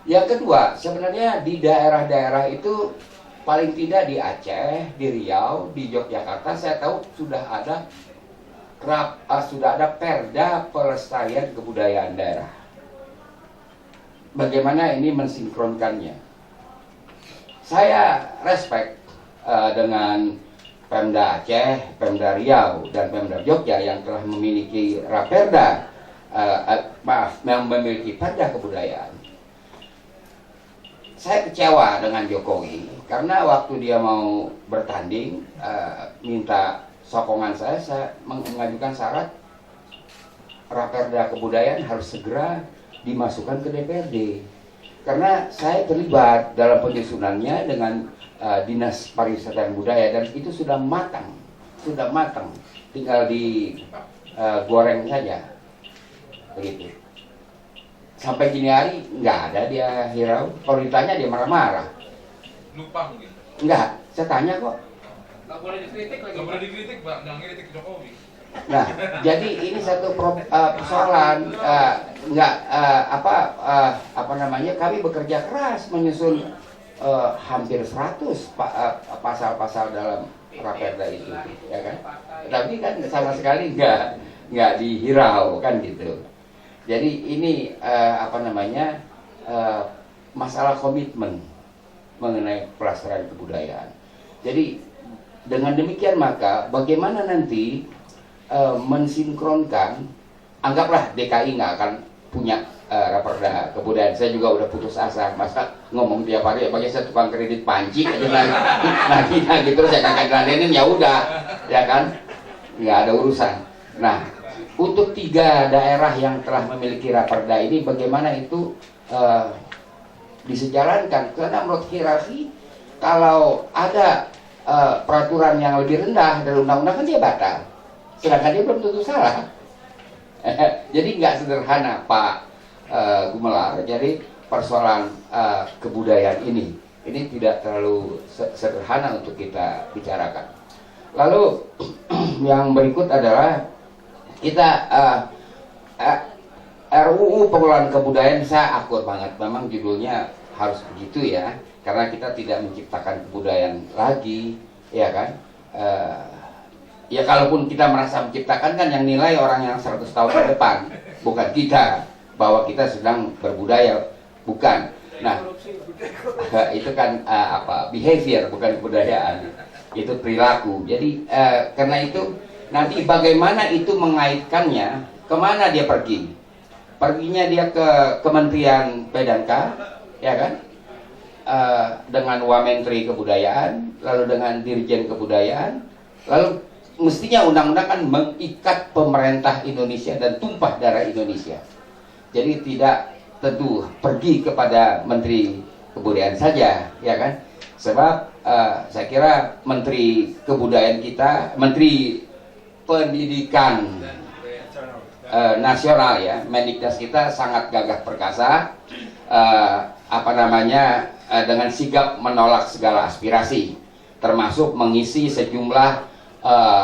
Yang kedua, sebenarnya di daerah-daerah itu paling tidak di Aceh, di Riau, di Yogyakarta, saya tahu sudah ada Perda Pelestarian Kebudayaan Daerah. Bagaimana ini mensinkronkannya? Saya respect dengan Pemda Aceh, Pemda Riau, dan Pemda Jogja yang telah memiliki Raperda, yang memiliki Perda Kebudayaan. Saya kecewa dengan Jokowi karena waktu dia mau bertanding minta sokongan saya mengajukan syarat Raperda Kebudayaan harus segera dimasukkan ke DPRD karena saya terlibat dalam penyusunannya dengan Dinas Pariwisata dan Budaya dan itu sudah matang, tinggal digoreng saja, begitu. Sampai gini hari nggak ada dia hirau. Kalau ditanya dia marah-marah. Lupa mungkin. Enggak, saya tanya kok. Nggak boleh dikritik lagi. Nggak boleh dikritik, Bang. Jangan ngiritik Jokowi. Nah, jadi ini satu persoalan. Apa namanya? Kami bekerja keras menyusun hampir 100 pasal-pasal dalam Raperda itu, ya kan? Tapi kan sama sekali nggak dihirau kan gitu. Jadi ini masalah komitmen mengenai pelestarian kebudayaan. Jadi dengan demikian maka bagaimana nanti mensinkronkan, anggaplah DKI nggak akan punya Raperda Kebudayaan. Saya juga udah putus asa, masa ngomong tiap hari bagi saya tukang kredit panci aja lagi gitu saya kakak ladenin ya udah, ya kan, nggak ada urusan. Nah, untuk 3 daerah yang telah memiliki Raperda ini bagaimana itu disejalankan? Karena menurut hierarki kalau ada peraturan yang lebih rendah dari undang-undang kan dia batal, sedangkan dia belum tentu salah. Jadi nggak sederhana Pak Gumelar. Jadi persoalan kebudayaan ini tidak terlalu sederhana untuk kita bicarakan. Lalu yang berikut adalah kita RUU Pengelolaan Kebudayaan. Saya akur banget, memang judulnya harus begitu ya, karena kita tidak menciptakan kebudayaan lagi, ya kan? Ya kalaupun kita merasa menciptakan kan yang nilai orang yang 100 tahun ke depan, bukan kita, bahwa kita sedang berbudaya, bukan. Nah, itu kan behavior, bukan kebudayaan, itu perilaku. Jadi karena itu nanti bagaimana itu mengaitkannya, kemana dia pergi? Perginya dia ke Kementerian PDK, ya kan? Dengan Wamentri Kebudayaan, lalu dengan Dirjen Kebudayaan, lalu mestinya undang-undang kan mengikat pemerintah Indonesia dan tumpah darah Indonesia. Jadi tidak tentu pergi kepada Menteri Kebudayaan saja, ya kan? Sebab saya kira Menteri Kebudayaan kita, Menteri Pendidikan Nasional ya, Mendiknas kita sangat gagah perkasa, dengan sigap menolak segala aspirasi, termasuk mengisi sejumlah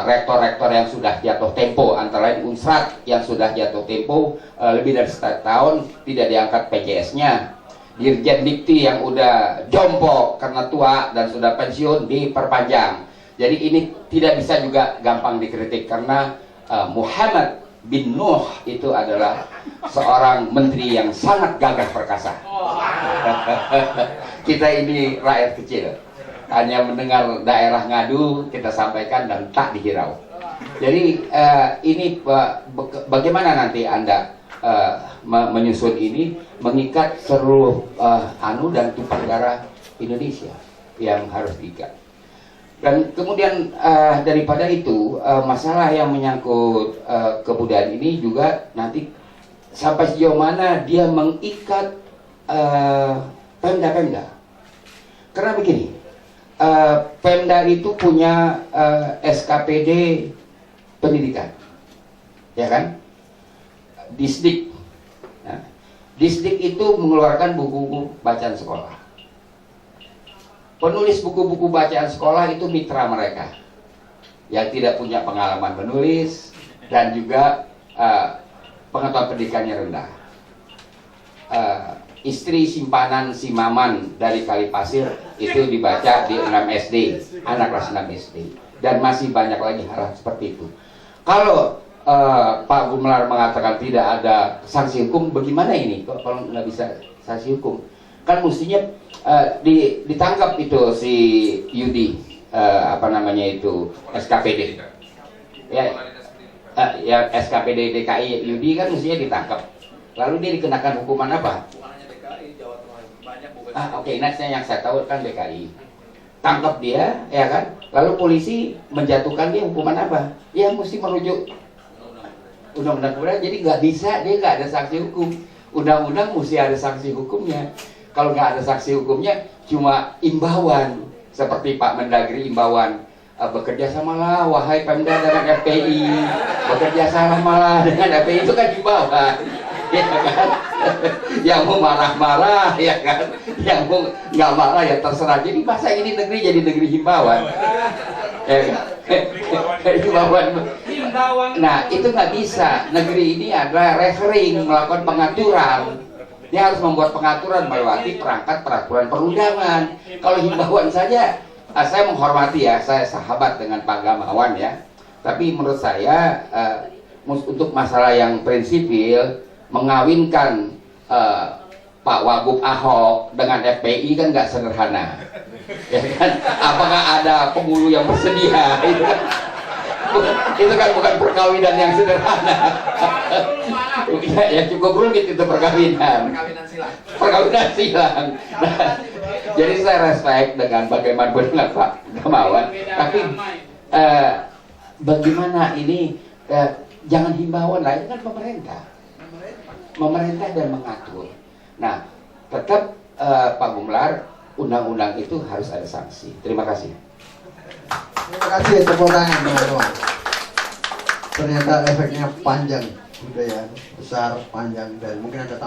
rektor-rektor yang sudah jatuh tempo, antara lain Unsrat yang sudah jatuh tempo lebih dari 1 tahun tidak diangkat PJS-nya, Dirjen Dikti yang udah jompo karena tua dan sudah pensiun diperpanjang. Jadi ini tidak bisa juga gampang dikritik karena Muhammad bin Nuh itu adalah seorang menteri yang sangat gagah perkasa. Kita ini rakyat kecil, hanya mendengar daerah ngadu kita sampaikan dan tak dihirau. Jadi ini bagaimana nanti Anda menyusun ini, mengikat seluruh dan tumpah darah Indonesia yang harus diikat. Dan kemudian daripada itu masalah yang menyangkut kebudayaan ini juga nanti sampai sejauh mana dia mengikat Pemda-Pemda. Karena begini, Pemda itu punya SKPD pendidikan, ya kan? Disdik. Nah, Disdik itu mengeluarkan buku-buku bacaan sekolah. Penulis buku-buku bacaan sekolah itu mitra mereka yang tidak punya pengalaman menulis dan juga pengetahuan pendidikannya rendah. istri simpanan si Maman dari Kalipasir itu dibaca di 6 SD, anak kelas 6 SD, dan masih banyak lagi hal seperti itu. Kalau Pak Gumelar mengatakan tidak ada sanksi hukum, bagaimana ini kalau nggak bisa sanksi hukum? Kan mestinya ditangkap itu si Yudi, apa namanya itu, SKPD ya SKPD DKI Yudi kan mestinya ditangkap, lalu dia dikenakan hukuman apa? Oke, nextnya yang saya tahu kan DKI tangkap dia, ya kan, lalu polisi menjatuhkan dia hukuman apa? Ya mesti merujuk undang-undang pidana, jadi nggak bisa, dia nggak ada sanksi hukum. Undang-undang mesti ada sanksi hukumnya. Kalau nggak ada sanksi hukumnya, cuma imbauan, seperti Pak Mendagri imbauan, bekerja samalah wahai Pemda dengan FPI, bekerja samalah dengan FPI, itu kan imbauan, ya kan? Yang mau marah-marah, ya kan? Yang mau nggak marah ya terserah. Jadi masa ini negeri jadi negeri himbauan, ya kan? Nah itu nggak bisa. Negeri ini adalah referring, melakukan pengaturan. Dia harus membuat pengaturan melewati perangkat peraturan perundangan. Kalau himbauan saja, saya menghormati ya, saya sahabat dengan Pak Gamawan ya. Tapi menurut saya untuk masalah yang prinsipil, mengawinkan Pak Wagub Ahok dengan FPI kan nggak sederhana. Ya kan? Apakah ada penghulu yang bersedia? Itu kan bukan perkawinan yang sederhana. Ya cukup rumit itu perkawinan. Perkawinan silang. Nah, jadi saya respect dengan bagaimana dengan Pak Gamawan. Tapi bagaimana ini jangan himbauan lah, itu kan pemerintah dan mengatur. Nah, tetap Pak Gumelar, undang-undang itu harus ada sanksi. Terima kasih. Terima kasih, tepuk tangan teman-teman. Ternyata efeknya panjang, udah ya, besar, panjang, dan mungkin ada tambahan.